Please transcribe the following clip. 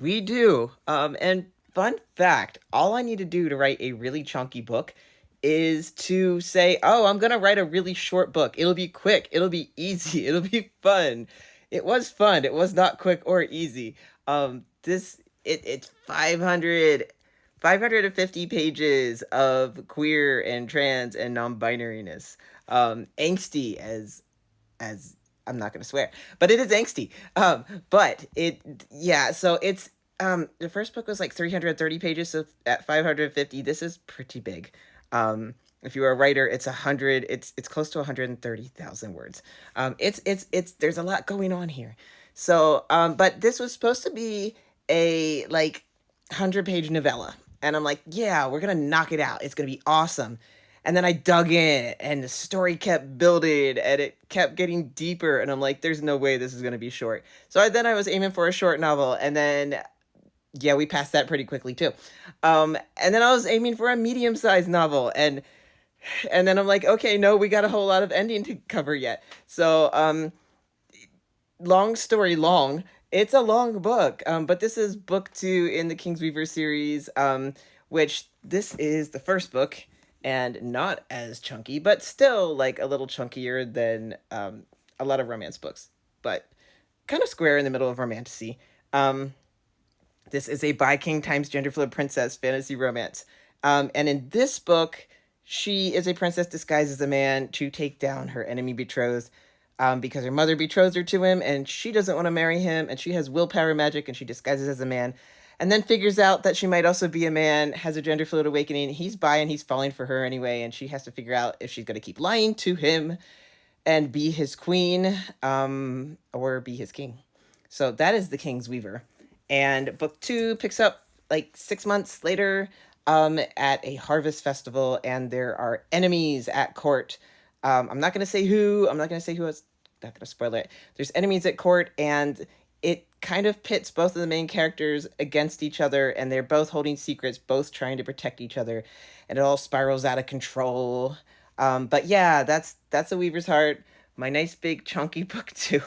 We do. And fun fact, all I need to do to write a really chunky book is to say, "Oh, I'm going to write a really short book. It'll be quick, it'll be easy, it'll be fun." It was fun. It was not quick or easy. It's 550 pages of queer and trans and non-binariness. Angsty as I'm not going to swear, but it is angsty. But it, yeah, so it's, the first book was like 330 pages. So at 550, this is pretty big. If you're a writer, it's close to 130,000 words. There's a lot going on here. So, but this was supposed to be a like 100-page novella. And I'm like, yeah, we're going to knock it out. It's going to be awesome. And then I dug in and the story kept building and it kept getting deeper. And I'm like, there's no way this is going to be short. Then I was aiming for a short novel. And then, yeah, we passed that pretty quickly too. And then I was aiming for a medium sized novel. And then I'm like, okay, no, we got a whole lot of ending to cover yet. Long story long, it's a long book. But this is book 2 in the Kingsweaver series, which this is the first book and not as chunky, but still like a little chunkier than a lot of romance books, but kind of square in the middle of romantasy. This is a bi king times gender fluid princess fantasy romance. And in this book, she is a princess disguised as a man to take down her enemy betrothed, because her mother betrothed her to him and she doesn't want to marry him, and she has willpower magic and she disguises as a man and then figures out that she might also be a man, has a gender fluid awakening. He's bi and he's falling for her anyway, and she has to figure out if she's going to keep lying to him and be his queen, or be his king. So that is The King's Weaver. And book 2 picks up like 6 months later, at a harvest festival, and there are enemies at court. I'm not going to say who. I'm not going to say who. It's not going to spoil it. There's enemies at court, and it kind of pits both of the main characters against each other, and they're both holding secrets, both trying to protect each other, and it all spirals out of control. But yeah, that's A Weaver's Heart, my nice big chunky book 2.